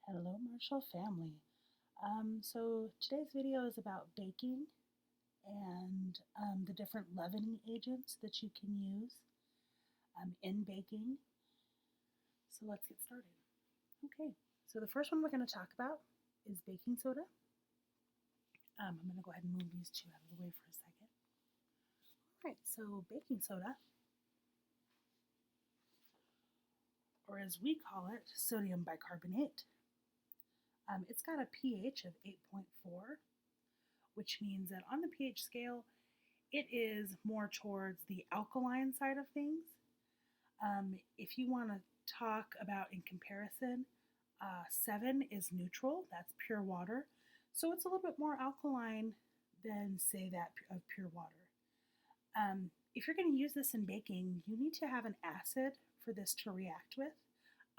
Hello, Marshall family. So today's video is about baking and the different leavening agents that you can use in baking. So let's get started. Okay, so the first one we're going to talk about is baking soda. I'm going to go ahead and move these two out of the way for a second. All right, so baking soda, or as we call it, sodium bicarbonate, it's got a pH of 8.4, which means that on the pH scale, it is more towards the alkaline side of things. If you want to talk about in comparison, 7 is neutral, that's pure water. So it's a little bit more alkaline than, say, that of pure water. If you're going to use this in baking, you need to have an acid for this to react with.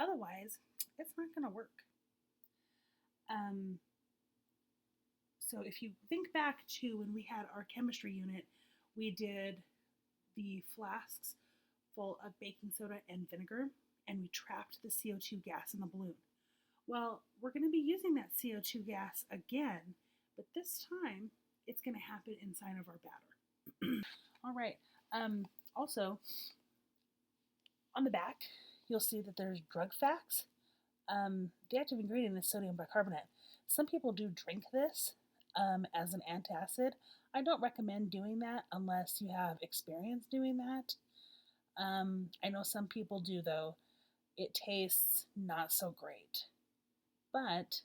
Otherwise, it's not going to work. So if you think back to when we had our chemistry unit, we did the flasks full of baking soda and vinegar, and we trapped the CO2 gas in the balloon. Well, we're going to be using that CO2 gas again, but this time it's going to happen inside of our batter. All right. Also, on the back, you'll see that there's drug facts. The active ingredient is sodium bicarbonate. Some people do drink this as an antacid. I don't recommend doing that unless you have experience doing that. I know some people do, though. It tastes not so great. But,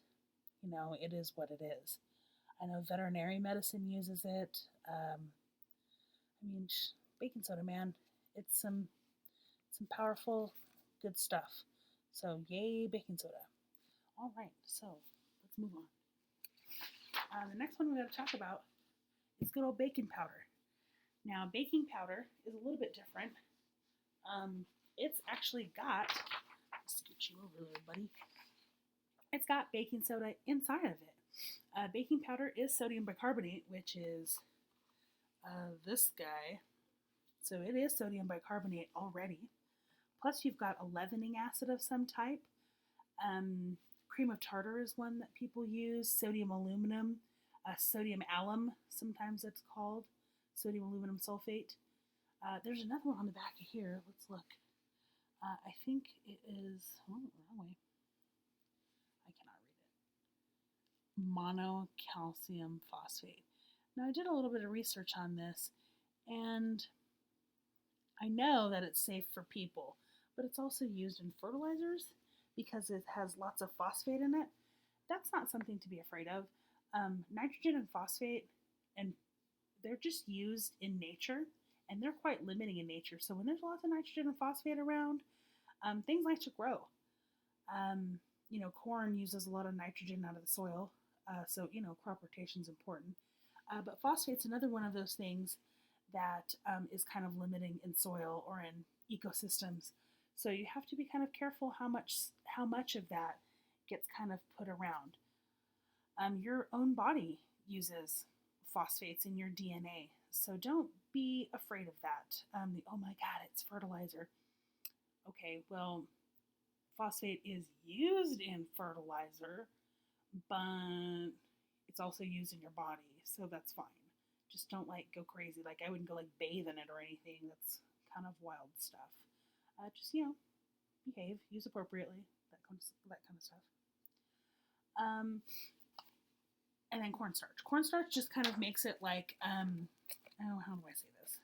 it is what it is. I know veterinary medicine uses it. Baking soda, man, it's some powerful, good stuff. So, yay, baking soda. All right, so let's move on. The next one we're going to talk about is good old baking powder. Now, baking powder is a little bit different. It's actually got, scoot you over there, buddy. It's got baking soda inside of it. Baking powder is sodium bicarbonate, which is this guy. So it is sodium bicarbonate already. Plus you've got a leavening acid of some type. Cream of tartar is one that people use. Sodium aluminum, sodium alum, sometimes it's called. Sodium aluminum sulfate. There's another one on the back of here. Let's look. I think it is, wrong way. I cannot read it. Monocalcium phosphate. Now, I did a little bit of research on this, and I know that it's safe for people, but it's also used in fertilizers because it has lots of phosphate in it. That's not something to be afraid of. Nitrogen and phosphate, and they're just used in nature, and they're quite limiting in nature. So when there's lots of nitrogen and phosphate around, things like to grow. Corn uses a lot of nitrogen out of the soil, so crop rotation is important. But phosphate's another one of those things that is kind of limiting in soil or in ecosystems. So you have to be kind of careful how much of that gets kind of put around. Your own body uses phosphates in your DNA, so don't be afraid of that. Oh my God, it's fertilizer. Okay, well, phosphate is used in fertilizer, but it's also used in your body, so that's fine. Just don't go crazy. I wouldn't go bathe in it or anything. That's kind of wild stuff. Just behave, use appropriately, that kind of stuff. And then cornstarch. Cornstarch just kind of makes it how do I say this?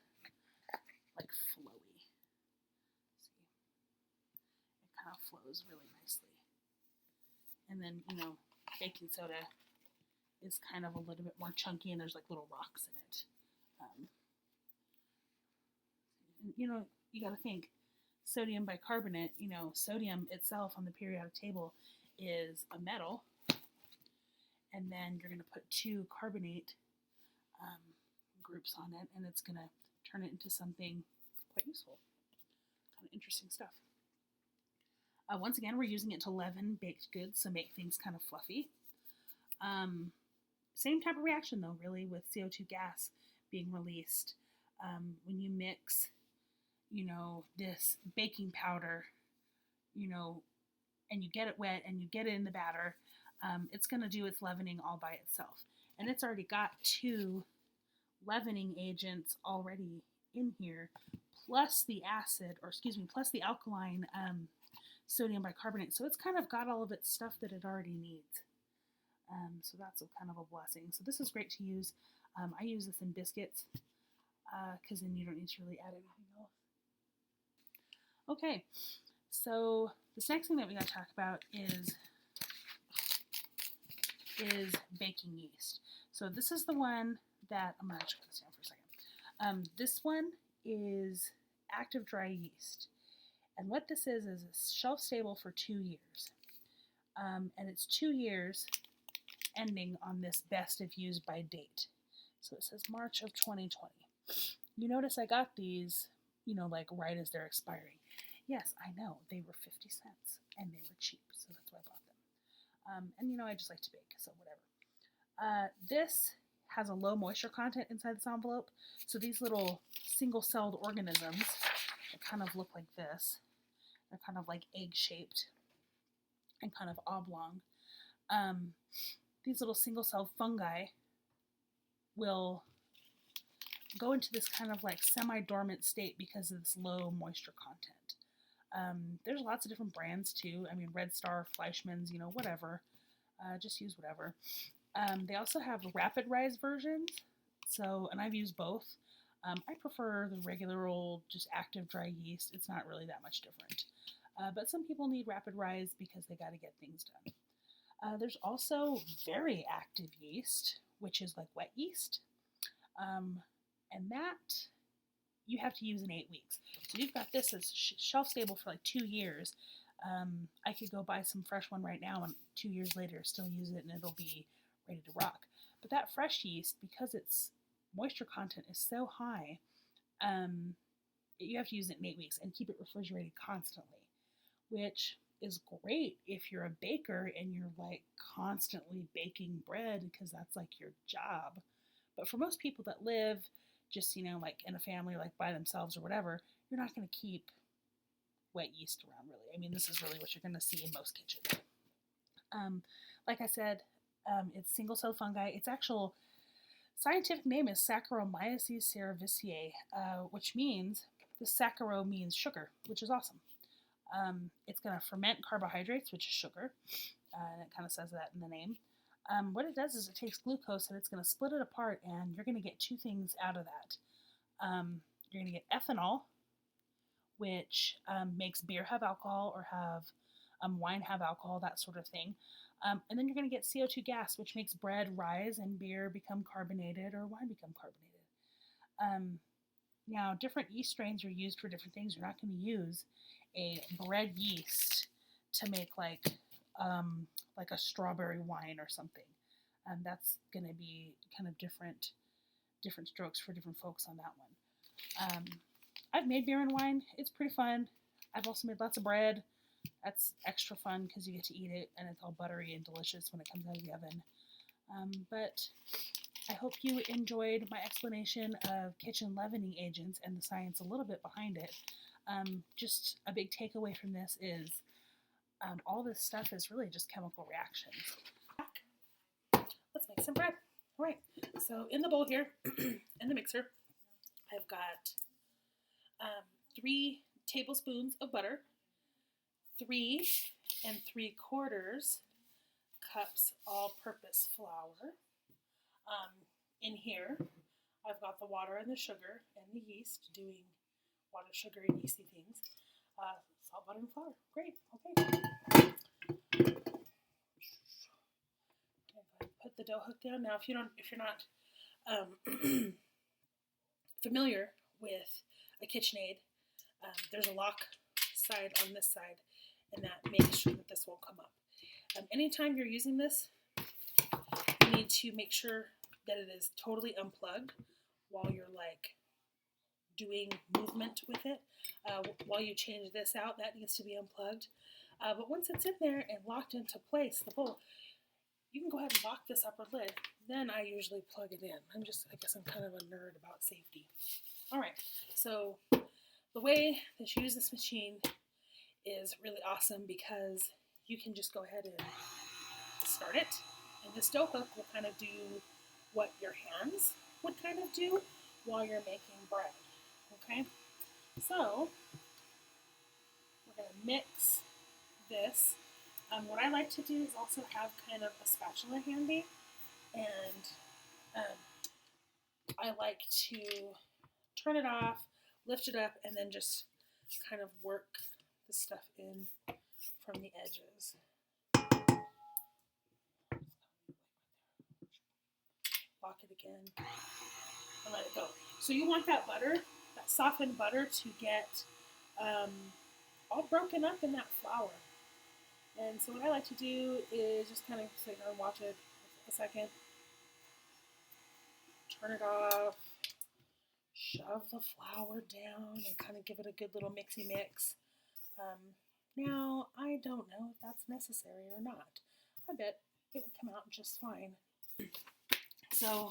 Flowy. See, it kind of flows really nicely. And then baking soda is kind of a little bit more chunky, and there's little rocks in it. You got to think sodium bicarbonate. Sodium itself on the periodic table is a metal, and then you're going to put 2 carbonate groups on it, and it's going to turn it into something quite useful. Kind of interesting stuff. Once again, we're using it to leaven baked goods, so make things kind of fluffy. Same type of reaction, though, really, with CO2 gas being released. When you mix, this baking powder, and you get it wet and you get it in the batter, it's going to do its leavening all by itself. And it's already got 2 leavening agents already in here, plus the acid, or excuse me, plus the alkaline sodium bicarbonate. So it's kind of got all of its stuff that it already needs. So that's kind of a blessing. So this is great to use. I use this in biscuits because then you don't need to really add anything else. Okay, so this next thing that we got to talk about is baking yeast. So this is the one that, I'm going to put this down for a second. This one is active dry yeast. And what this is it's shelf stable for 2 years. And it's 2 years ending on this best if used by date. So it says March of 2020. You notice I got these, like right as they're expiring. Yes, I know, they were 50 cents and they were cheap, so that's why I bought them. And I just like to bake, so whatever. This has a low moisture content inside this envelope, so these little single-celled organisms that kind of look like this, they're kind of like egg-shaped and kind of oblong. These little single-celled fungi will go into this kind of like semi-dormant state because of this low moisture content. There's lots of different brands too. I mean, Red Star, Fleischmann's, whatever. Just use whatever. They also have rapid rise versions. So, and I've used both. I prefer the regular old, just active dry yeast. It's not really that much different. But some people need rapid rise because they got to get things done. There's also very active yeast, which is like wet yeast. And that you have to use in 8 weeks. So you've got this as shelf stable for like 2 years. I could go buy some fresh one right now and 2 years later still use it and it'll be ready to rock. But that fresh yeast, because its moisture content is so high, you have to use it in 8 weeks and keep it refrigerated constantly, which is great if you're a baker and you're like constantly baking bread because that's like your job. But for most people that live just, like in a family, like by themselves or whatever, you're not going to keep wet yeast around really. I mean, this is really what you're going to see in most kitchens. Like I said, it's single-celled fungi. Its actual scientific name is Saccharomyces cerevisiae, which means, the saccharose means sugar, which is awesome. It's going to ferment carbohydrates, which is sugar, and it kind of says that in the name. What it does is it takes glucose and it's going to split it apart, and you're going to get 2 things out of that. You're going to get ethanol, which makes beer have alcohol or have wine have alcohol, that sort of thing. And then you're going to get CO2 gas, which makes bread rise and beer become carbonated or wine become carbonated. Now, different yeast strains are used for different things. You're not going to use a bread yeast to make like a strawberry wine or something. That's going to be kind of different strokes for different folks on that one. I've made beer and wine. It's pretty fun. I've also made lots of bread. That's extra fun because you get to eat it and it's all buttery and delicious when it comes out of the oven. But I hope you enjoyed my explanation of kitchen leavening agents and the science a little bit behind it. Just a big takeaway from this is all this stuff is really just chemical reactions. Let's make some bread. All right, so in the bowl here, in the mixer, I've got 3 tablespoons of butter, 3 3/4 cups all-purpose flour. In here, I've got the water and the sugar and the yeast doing water, sugar, and yeasty things. Salt, butter, and flour. Great. Okay. Put the dough hook down. Now, if you're not familiar with a KitchenAid, there's a lock side on this side, and that makes sure that this won't come up. Anytime you're using this, you need to make sure that it is totally unplugged while you're like doing movement with it. While you change this out, that needs to be unplugged. But once it's in there and locked into place, the bowl, you can go ahead and lock this upper lid. Then I usually plug it in. I guess I'm kind of a nerd about safety. All right, so the way that you use this machine is really awesome because you can just go ahead and start it. And this dough hook will kind of do what your hands would kind of do while you're making bread. Okay, so we're going to mix this. What I like to do is also have kind of a spatula handy, and I like to turn it off, lift it up, and then just kind of work the stuff in from the edges. Lock it again and let it go. So you want that butter, that softened butter, to get all broken up in that flour. And so what I like to do is just kind of sit there and watch it a second, turn it off, shove the flour down, and kind of give it a good little mixy mix. Now, I don't know if that's necessary or not. I bet it would come out just fine. So,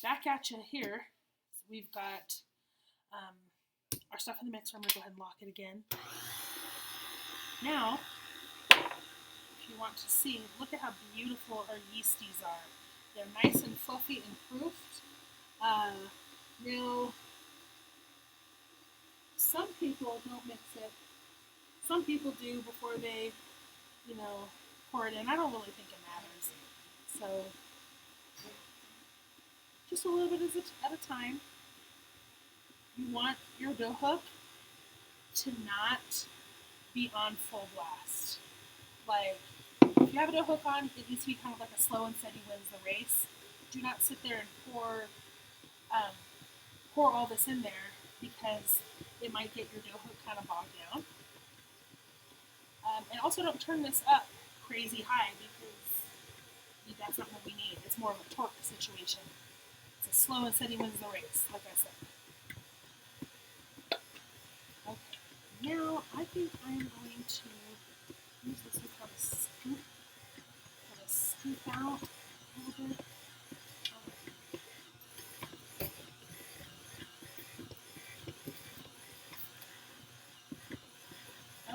back at you here, we've got our stuff in the mixer. I'm going to go ahead and lock it again. Now, if you want to see, look at how beautiful our yeasties are. They're nice and fluffy and proofed. Now, some people don't mix it. Some people do before they, pour it in. I don't really think it matters. So, just a little bit at a time. You want your dough hook to not be on full blast. Like, if you have a dough hook on, it needs to be kind of like a slow and steady wins the race. Do not sit there and pour all this in there, because it might get your dough hook kind of bogged down. And also don't turn this up crazy high, because that's not what we need. It's more of a torque situation. It's a slow and steady wins the race, like I said. Okay, now I think I'm going to use this with a scoop. Kind of scoop out a little bit.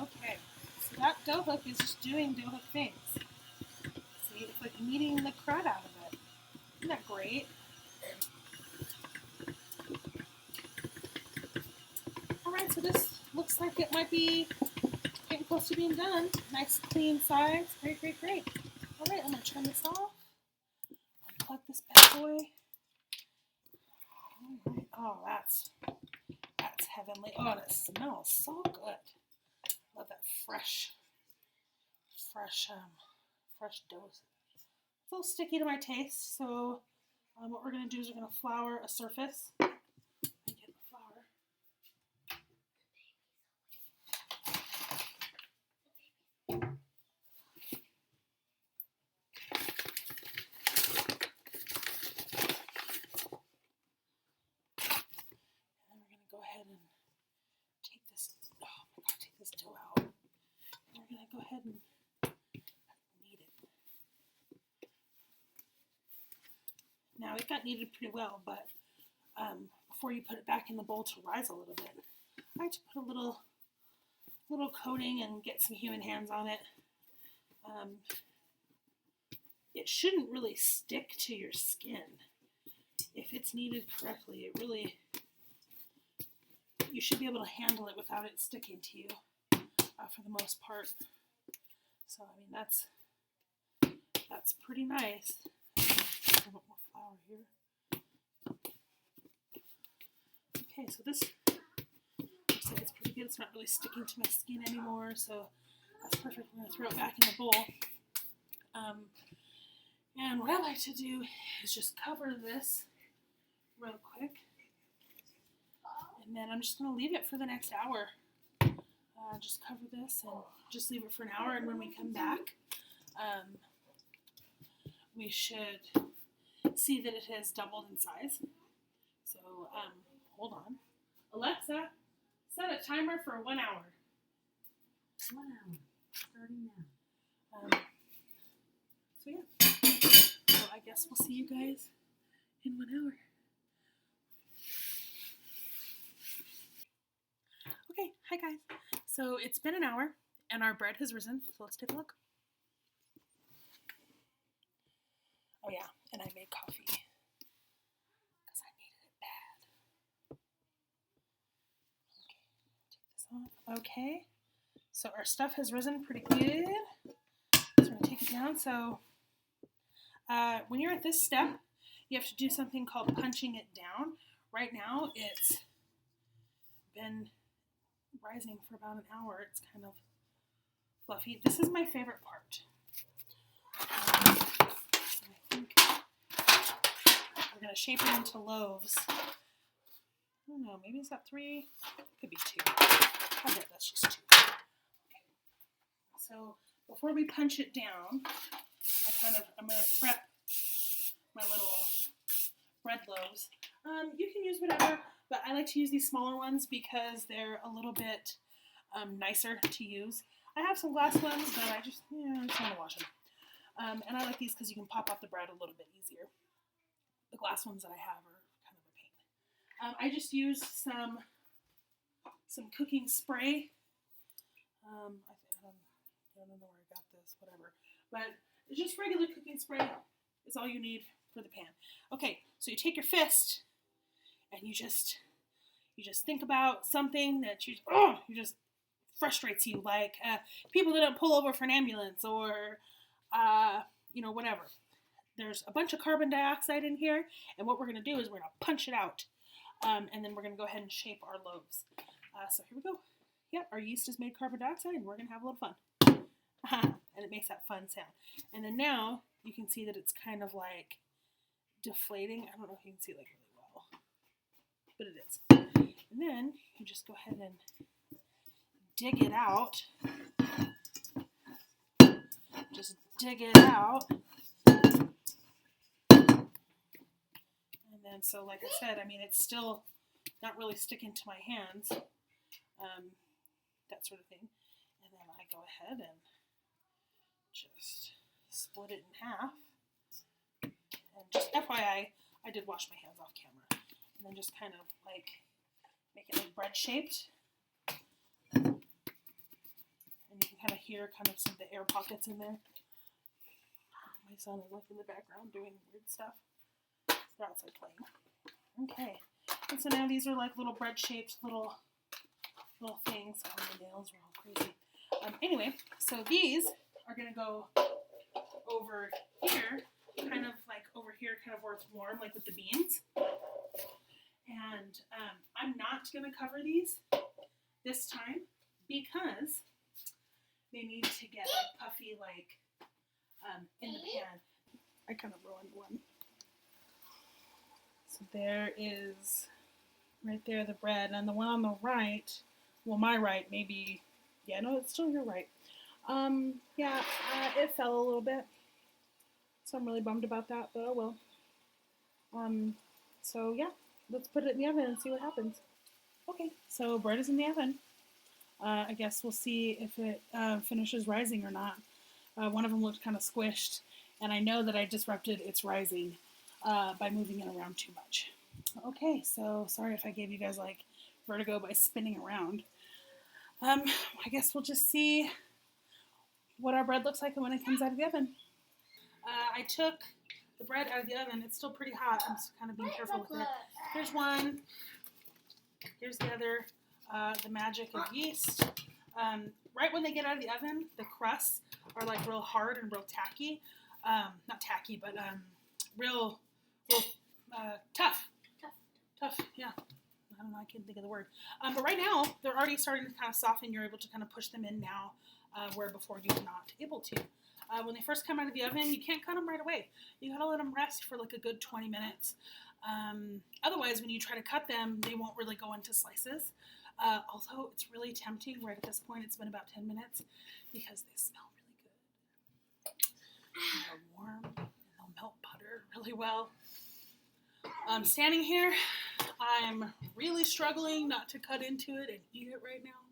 Okay, so that dough hook is just doing dough hook things. See, it's like kneading the crud out of it. Isn't that great? Alright, so this looks like it might be getting close to being done. Nice clean sides. Great, great, great. Alright, I'm going to turn this off. Unplug this bad boy. Alright, oh, that's heavenly. Oh, and it smells so good. Love that fresh dough. It's a little sticky to my taste, so what we're going to do is we're going to flour a surface. Get the flour. And then we're going to go ahead and take this dough out. And we're going to go ahead and knead it. Now, it got kneaded pretty well, but before you put it back in the bowl to rise a little bit, I like to put a little coating and get some human hands on it. It shouldn't really stick to your skin. If it's kneaded correctly, you should be able to handle it without it sticking to you for the most part. So, I mean, that's pretty nice. A little bit more flour here. Okay, so this looks like it's pretty good. It's not really sticking to my skin anymore, so that's perfect. I'm going to throw it back in the bowl. And what I like to do is just cover this real quick. And then I'm just going to leave it for the next hour. Just cover this and just leave it for an hour. And when we come back, we should see that it has doubled in size. So, hold on. Alexa, set a timer for 1 hour. 1 hour, starting now. So yeah, so I guess we'll see you guys in 1 hour. Okay, hi guys. So it's been an hour, And our bread has risen, so let's take a look. Oh yeah, and I made coffee because I needed it bad. Okay, take this off. Okay, so our stuff has risen pretty good. So we're gonna take it down. So when you're at this step, you have to do something called punching it down. Right now, it's been rising for about an hour. It's kind of fluffy. This is my favorite part. So I think we're going to shape it into loaves. I don't know, maybe is that 3? Could be 2. I bet that's just 2. Okay. So before we punch it down, I'm going to prep my little bread loaves. You can use whatever, but I like to use these smaller ones because they're a little bit nicer to use. I have some glass ones, but I just want to wash them. And I like these because you can pop off the bread a little bit easier. The glass ones that I have are kind of a pain. I just used some cooking spray. I don't know where I got this, whatever. But it's just regular cooking spray is all you need for the pan. Okay, so you take your fist and you just think about something that you just frustrates you, like people that don't pull over for an ambulance or whatever. There's a bunch of carbon dioxide in here, and what we're going to do is we're going to punch it out, and then we're going to go ahead and shape our loaves. So here we go. Yep, our yeast has made carbon dioxide, and we're going to have a little fun. And it makes that fun sound. And then now you can see that it's kind of like deflating. I don't know if you can see it like really well, but it is. And then you just go ahead and dig it out. Just dig it out. And then, so like I said, I mean, it's still not really sticking to my hands, that sort of thing. And then I go ahead and just split it in half. And just FYI, I did wash my hands off camera. And then just kind of like make it like bread shaped. And you can kind of hear kind of some of the air pockets in there. My son is like in the background doing weird stuff. They're outside playing. Okay. And so now these are like little bread shaped little things. Oh, my nails are all crazy. Anyway, so these are going to go over here, kind of like over here, kind of where it's warm, like with the beans. And I'm not going to cover these this time because they need to get like puffy, like in the pan. I kind of ruined one. So there is right there the bread, and the one on the right, well, my right, maybe, yeah, no, it's still your right. It fell a little bit, so I'm really bummed about that, but oh well. So yeah, let's put it in the oven and see what happens. Okay, so bread is in the oven. I guess we'll see if it finishes rising or not. One of them looked kind of squished, and I know that I disrupted its rising by moving it around too much. Okay, so sorry if I gave you guys like vertigo by spinning around. I guess we'll just see what our bread looks like when it comes out of the oven. I took the bread out of the oven. It's still pretty hot. I'm just kind of being careful with it. Here's one. Here's the other. The magic of yeast. Right when they get out of the oven, the crusts are like real hard and real tacky. Not tacky, but real tough. Tough, yeah. I don't know, I can't think of the word. But right now, they're already starting to kind of soften. You're able to kind of push them in now, where before you were not able to. When they first come out of the oven, you can't cut them right away. You gotta let them rest for like a good 20 minutes. Otherwise, when you try to cut them, they won't really go into slices. Although it's really tempting right at this point. It's been about 10 minutes because they smell really good. And they're warm and they'll melt butter really well. Standing here, I'm really struggling not to cut into it and eat it right now.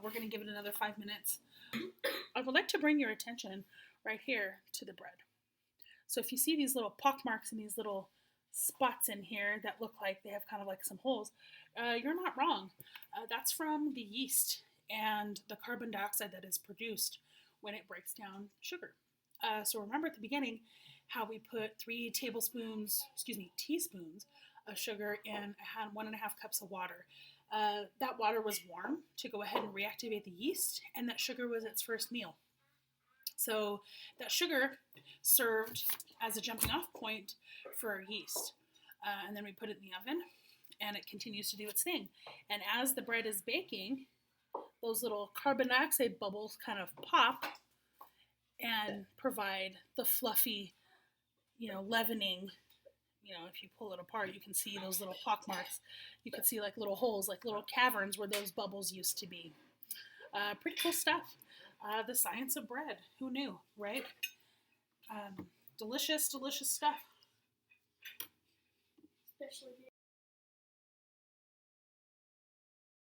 We're going to give it another 5 minutes. I would like to bring your attention right here to the bread. So if you see these little pock marks and these little spots in here that look like they have kind of like some holes, you're not wrong. That's from the yeast and the carbon dioxide that is produced when it breaks down sugar. So remember at the beginning how we put 3 teaspoons of sugar in, I had 1.5 cups of water. That water was warm to go ahead and reactivate the yeast, and that sugar was its first meal. So that sugar served as a jumping off point for our yeast. And then we put it in the oven, and it continues to do its thing. And as the bread is baking, those little carbon dioxide bubbles kind of pop and provide the fluffy, leavening. If you pull it apart, you can see those little pock marks. You can see like little holes, like little caverns where those bubbles used to be. Pretty cool stuff. The science of bread. Who knew, right? Delicious, delicious stuff. Especially